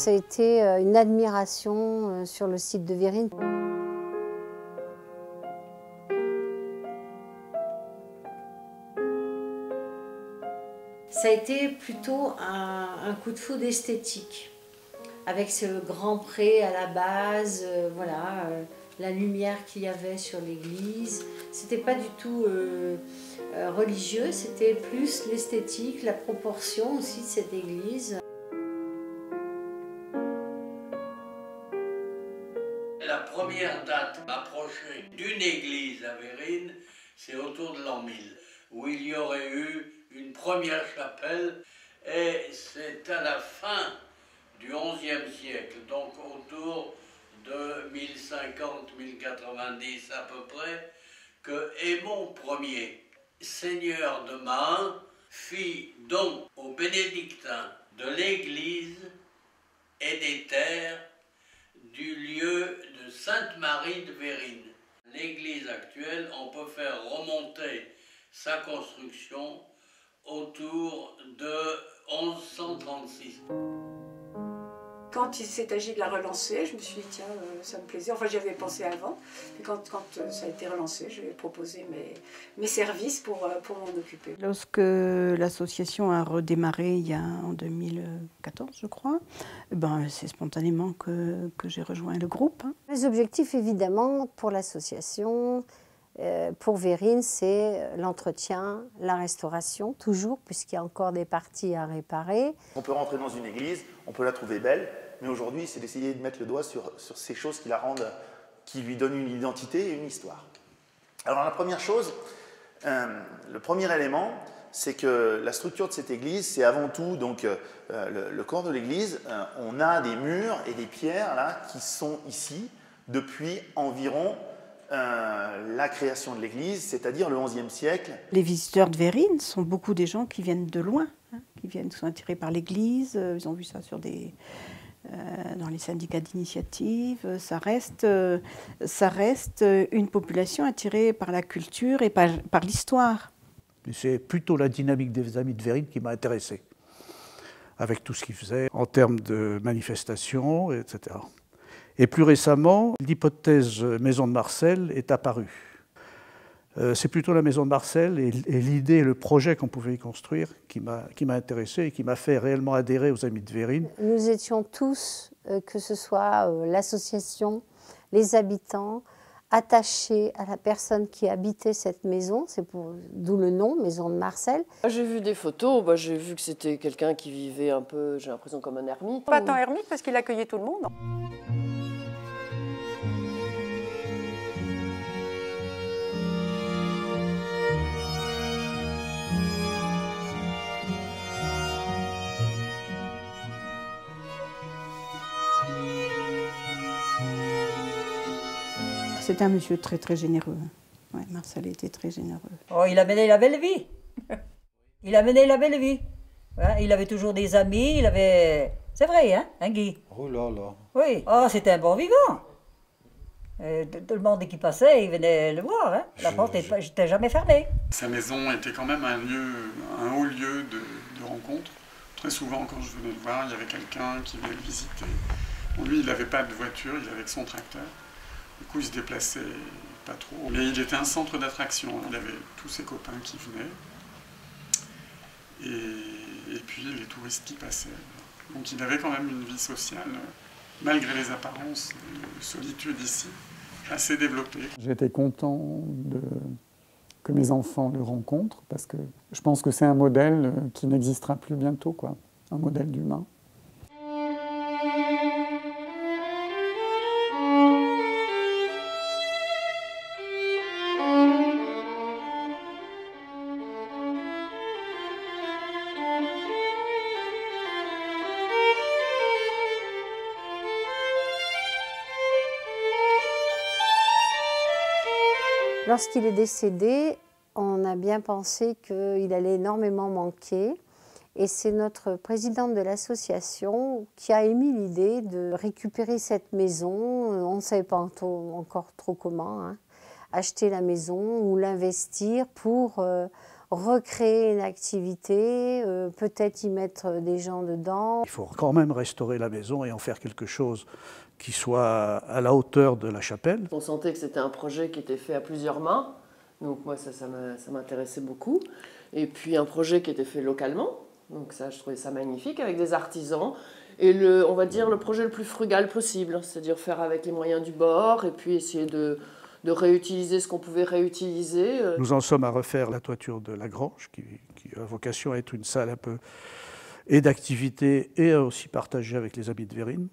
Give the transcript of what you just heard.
Ça a été une admiration sur le site de Vérines. Ça a été plutôt un coup de foudre esthétique, avec ce grand pré à la base, voilà, la lumière qu'il y avait sur l'église. C'était pas du tout religieux, c'était plus l'esthétique, la proportion aussi de cette église. La première date approchée d'une église à Vérines, c'est autour de l'an 1000, où il y aurait eu une première chapelle, et c'est à la fin du XIe siècle, donc autour de 1050-1090 à peu près, que Aymon Ier, seigneur de Mahun, fit don aux bénédictins de l'église et des terres du lieu de Sainte-Marie de Vérines. L'église actuelle, on peut faire remonter sa construction autour de 1136. Quand il s'est agi de la relancer, je me suis dit tiens, ça me plaisait. Enfin, j'y avais pensé avant. Et quand ça a été relancé, j'ai proposé mes services pour m'en occuper. Lorsque l'association a redémarré en 2014, je crois, c'est spontanément que j'ai rejoint le groupe. Les objectifs, évidemment, pour l'association, pour Vérines, c'est l'entretien, la restauration, toujours, puisqu'il y a encore des parties à réparer. On peut rentrer dans une église, on peut la trouver belle, mais aujourd'hui, c'est d'essayer de mettre le doigt sur ces choses qui la rendent, qui lui donnent une identité et une histoire. Alors la première chose, le premier élément, c'est que la structure de cette église, c'est avant tout donc, le corps de l'église. On a des murs et des pierres là, qui sont ici depuis environ la création de l'église, c'est-à-dire le XIe siècle. Les visiteurs de Vérines sont beaucoup des gens qui viennent de loin, qui sont attirés par l'église, ils ont vu ça dans les syndicats d'initiative. Ça reste une population attirée par la culture et par l'histoire. C'est plutôt la dynamique des Amis de Vérines qui m'a intéressé, avec tout ce qu'ils faisaient en termes de manifestations, etc. Et plus récemment, l'hypothèse Maison de Marcel est apparue. C'est plutôt la Maison de Marcel et l'idée et le projet qu'on pouvait y construire qui m'a intéressé et qui m'a fait réellement adhérer aux Amis de Vérines. Nous étions tous, que ce soit l'association, les habitants, attachés à la personne qui habitait cette maison, d'où le nom, Maison de Marcel. J'ai vu des photos, j'ai vu que c'était quelqu'un qui vivait un peu, j'ai l'impression, comme un ermite. Pas tant ermite parce qu'il accueillait tout le monde. C'était un monsieur très très généreux. Ouais, Marcel était très généreux. Oh, il a mené la belle vie. Il a mené la belle vie. Ouais, il avait toujours des amis, il avait... C'est vrai, hein, Guy? Oh là là. Oui. Oh, c'était un bon vivant. Tout le monde qui passait, il venait le voir. Hein. La porte n'était jamais fermée. Sa maison était quand même un haut lieu de rencontre. Très souvent, quand je venais le voir, il y avait quelqu'un qui venait le visiter. Bon, lui, il n'avait pas de voiture, il avait que son tracteur. Du coup, il se déplaçait pas trop. Mais il était un centre d'attraction. Il avait tous ses copains qui venaient. Et puis, les touristes qui passaient. Donc, il avait quand même une vie sociale, malgré les apparences de solitude ici, assez développée. J'étais content que mes enfants le rencontrent, parce que je pense que c'est un modèle qui n'existera plus bientôt, quoi. Un modèle d'humain. Lorsqu'il est décédé, on a bien pensé qu'il allait énormément manquer. Et c'est notre présidente de l'association qui a émis l'idée de récupérer cette maison, on ne savait pas encore trop comment, hein, acheter la maison ou l'investir pour recréer une activité, peut-être y mettre des gens dedans. Il faut quand même restaurer la maison et en faire quelque chose qui soit à la hauteur de la chapelle. On sentait que c'était un projet qui était fait à plusieurs mains, donc moi ça m'intéressait beaucoup. Et puis un projet qui était fait localement, donc ça je trouvais ça magnifique, avec des artisans. Et on va dire le projet le plus frugal possible, c'est-à-dire faire avec les moyens du bord et puis essayer de réutiliser ce qu'on pouvait réutiliser. Nous en sommes à refaire la toiture de la grange, qui a vocation à être une salle un peu et d'activité et aussi partagée avec les amis de Vérines.